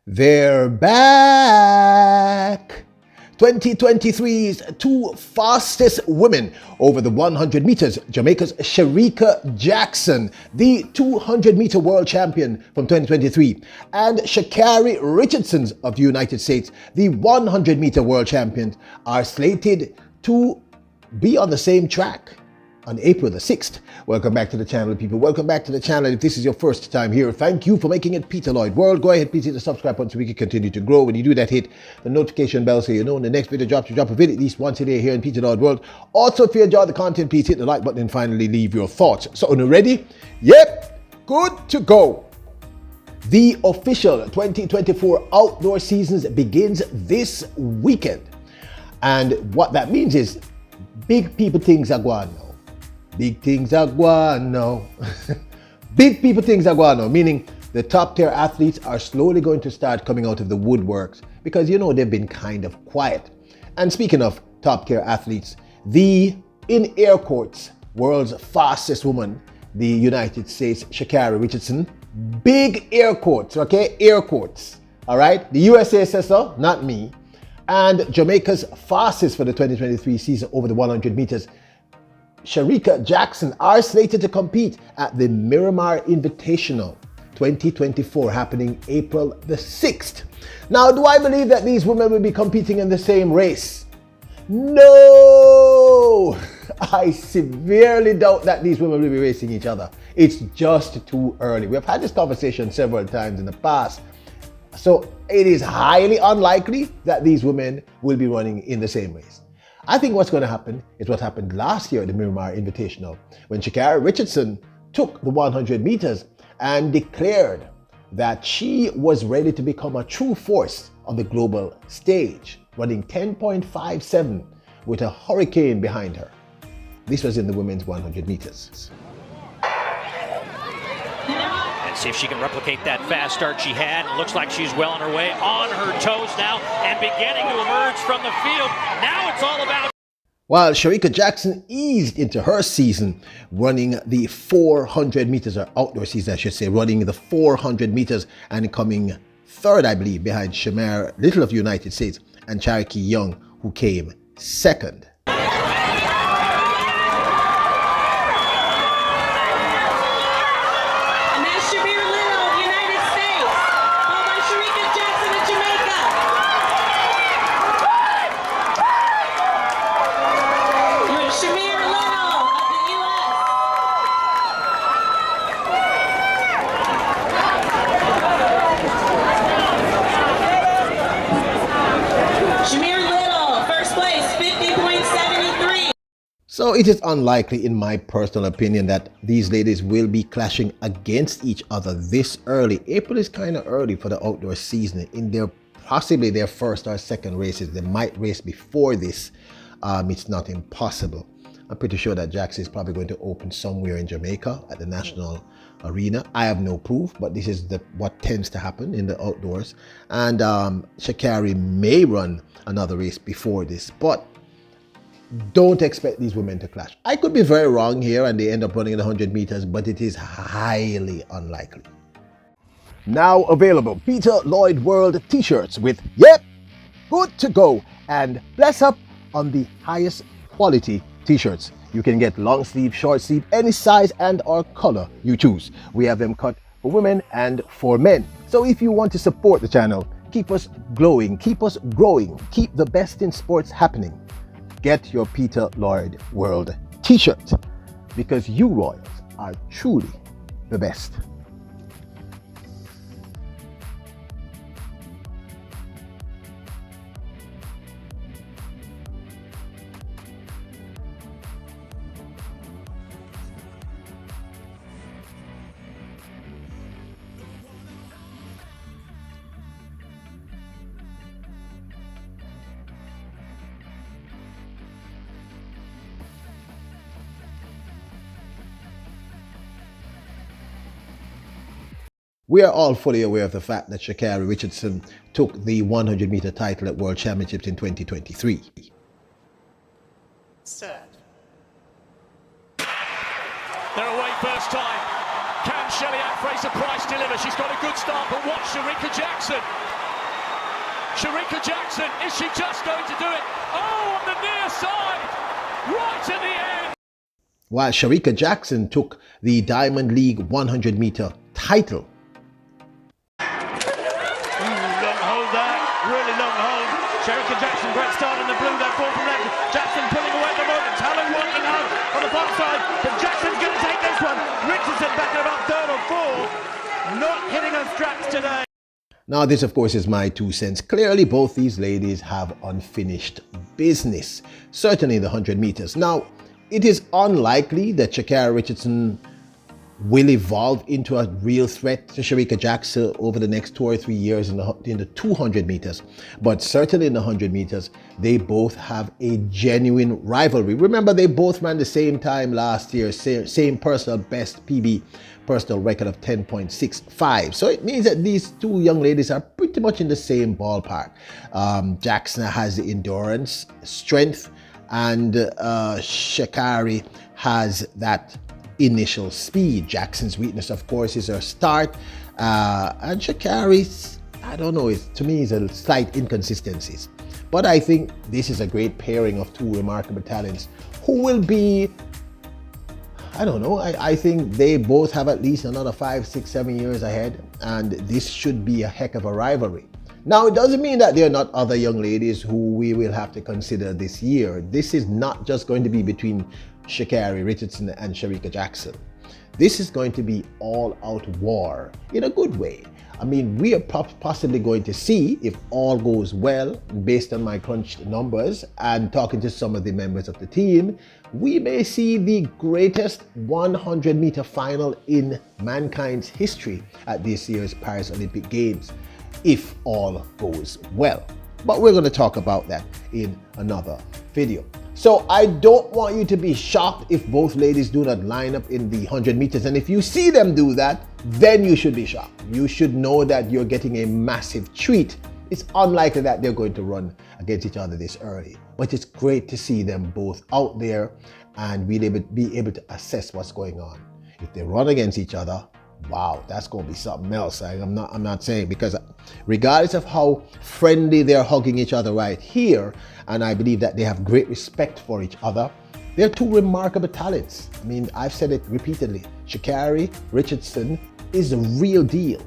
They're back! 2023's two fastest women over the 100 meters, Jamaica's Shericka Jackson, the 200-meter world champion from 2023, and Sha Carri Richardson of the United States, the 100-meter world champion, are slated to be on the same track on April the 6th. Welcome back to the channel, people. Welcome back to the channel. If this is your first time here, thank you for making it Peter Lloyd World. Go ahead, please hit the subscribe button so we can continue to grow. When you do that, hit the notification bell so you know when the next video drops. You drop a video at least once a day here in Peter Lloyd World. Also, if you enjoy the content, please hit the like button and finally leave your thoughts. So, are you ready? Yep, good to go. The official 2024 outdoor seasons begins this weekend. And what that means is big people things are going on now. Big things are going now. Big people things are going now, meaning the top tier athletes are slowly going to start coming out of the woodworks because, you know, they've been kind of quiet. And speaking of top tier athletes, the, in air quotes, world's fastest woman, the United States, Sha Carri Richardson, big air quotes, okay? Air quotes, all right? The USA says so, not me. And Jamaica's fastest for the 2023 season over the 100 meters, Shericka Jackson, are slated to compete at the Miramar Invitational 2024 happening April the 6th. Now, do I believe that these women will be competing in the same race? No! I severely doubt that these women will be racing each other. It's just too early. We have had this conversation several times in the past. So it is highly unlikely that these women will be running in the same race. I think what's going to happen is what happened last year at the Miramar Invitational when Sha Carri Richardson took the 100 meters and declared that she was ready to become a true force on the global stage, running 10.57 with a hurricane behind her. This was in the women's 100 meters. And see if she can replicate that fast start she had. It looks like she's well on her way, on her toes now, and beginning to emerge from the field. Now it's all about... While Shericka Jackson eased into her season running the 400 meters, or outdoor season I should say, running the 400 meters and coming third, I believe, behind Shamar Little of the United States and Cherokee Young, who came second. So it is unlikely, in my personal opinion, that these ladies will be clashing against each other this early. April is kind of early for the outdoor season. In their possibly their first or second races, they might race before this. It's not impossible. I'm pretty sure that Jackson is probably going to open somewhere in Jamaica at the National Arena. I have no proof, but this is what tends to happen in the outdoors. And Sha Carri may run another race before this, but don't expect these women to clash. I could be very wrong here and they end up running the 100 meters, but it is highly unlikely. Now available, Peter Lloyd World t-shirts with "Yep, good to go" and "Bless up" on the highest quality t-shirts. You can get long sleeve, short sleeve, any size and or color you choose. We have them cut for women and for men. So if you want to support the channel, keep us glowing, keep us growing, keep the best in sports happening, get your Peter Lloyd World t-shirt, because you Royals are truly the best. We are all fully aware of the fact that Sha Carri Richardson took the 100-meter title at World Championships in 2023. Set. They're away first time. Can Shelly-Ann Fraser-Price deliver? She's got a good start, but watch Shericka Jackson. Shericka Jackson, is she just going to do it? Oh, on the near side, right at the end. While Shericka Jackson took the Diamond League 100 meter title. Long hold there, really long hold. Shericka Jackson, great start in the blue, then fall from left. Jackson pulling away at the moment. Talon working out on the far side, but Jackson's going to take this one. Richardson back at about third or fourth, not hitting her straps today. Now, this, of course, is my 2 cents. Clearly, both these ladies have unfinished business, certainly in the 100 meters. Now, it is unlikely that Sha Carri Richardson will evolve into a real threat to Shericka Jackson over the next 2 or 3 years in the 200 meters. But certainly in the 100 meters, they both have a genuine rivalry. Remember, they both ran the same time last year, same personal best PB, personal record of 10.65. So it means that these two young ladies are pretty much in the same ballpark. Jackson has the endurance, strength, and Sha Carri has that initial speed. Jackson's weakness, of course, is her start, and Sha Carri's, I don't know, to me is a slight inconsistencies. But I think this is a great pairing of two remarkable talents who will be, I don't know, I think they both have at least another 5, 6, 7 years ahead, and this should be a heck of a rivalry. Now, it doesn't mean that there are not other young ladies who we will have to consider this year. This is not just going to be between Sha Carri Richardson and Shericka Jackson. This is going to be all-out war in a good way. I mean, we are possibly going to see, if all goes well, based on my crunched numbers and talking to some of the members of the team, we may see the greatest 100-meter final in mankind's history at this year's Paris Olympic Games, if all goes well. But we're going to talk about that in another video. So I don't want you to be shocked if both ladies do not line up in the 100 meters. And if you see them do that, then you should be shocked. You should know that you're getting a massive treat. It's unlikely that they're going to run against each other this early. But it's great to see them both out there and be able to assess what's going on. If they run against each other, wow, that's going to be something else. I'm not saying, because regardless of how friendly they're hugging each other right here, and I believe that they have great respect for each other, they're two remarkable talents. I mean, I've said it repeatedly. Sha Carri Richardson is a real deal.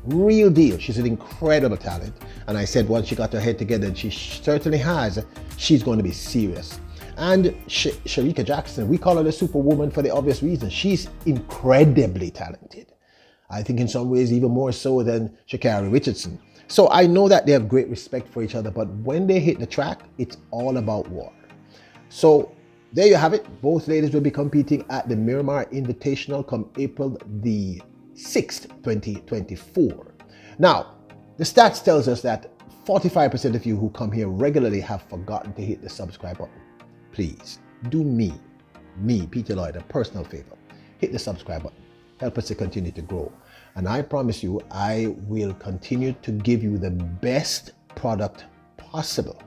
Real deal. She's an incredible talent. And I said once she got her head together, and she certainly has, she's going to be serious. And Shericka Jackson, we call her the superwoman for the obvious reason. She's incredibly talented. I think in some ways even more so than Sha Carri Richardson. So I know that they have great respect for each other, but when they hit the track, it's all about war. So there you have it. Both ladies will be competing at the Miramar Invitational come April the 6th, 2024. Now, the stats tells us that 45% of you who come here regularly have forgotten to hit the subscribe button. Please do me, Peter Lloyd, a personal favor. Hit the subscribe button. Help us to continue to grow. And I promise you, I will continue to give you the best product possible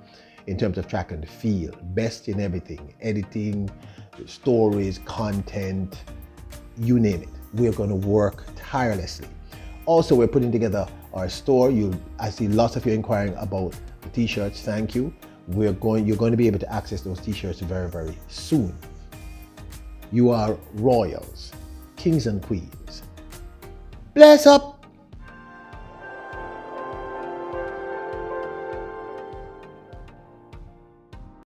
in terms of track and field. Best in everything. Editing, stories, content, you name it. We're going to work tirelessly. Also, we're putting together our store. I see lots of you inquiring about the t-shirts. Thank you. You're going to be able to access those t-shirts very, very soon. You are royals, kings and queens. Bless up.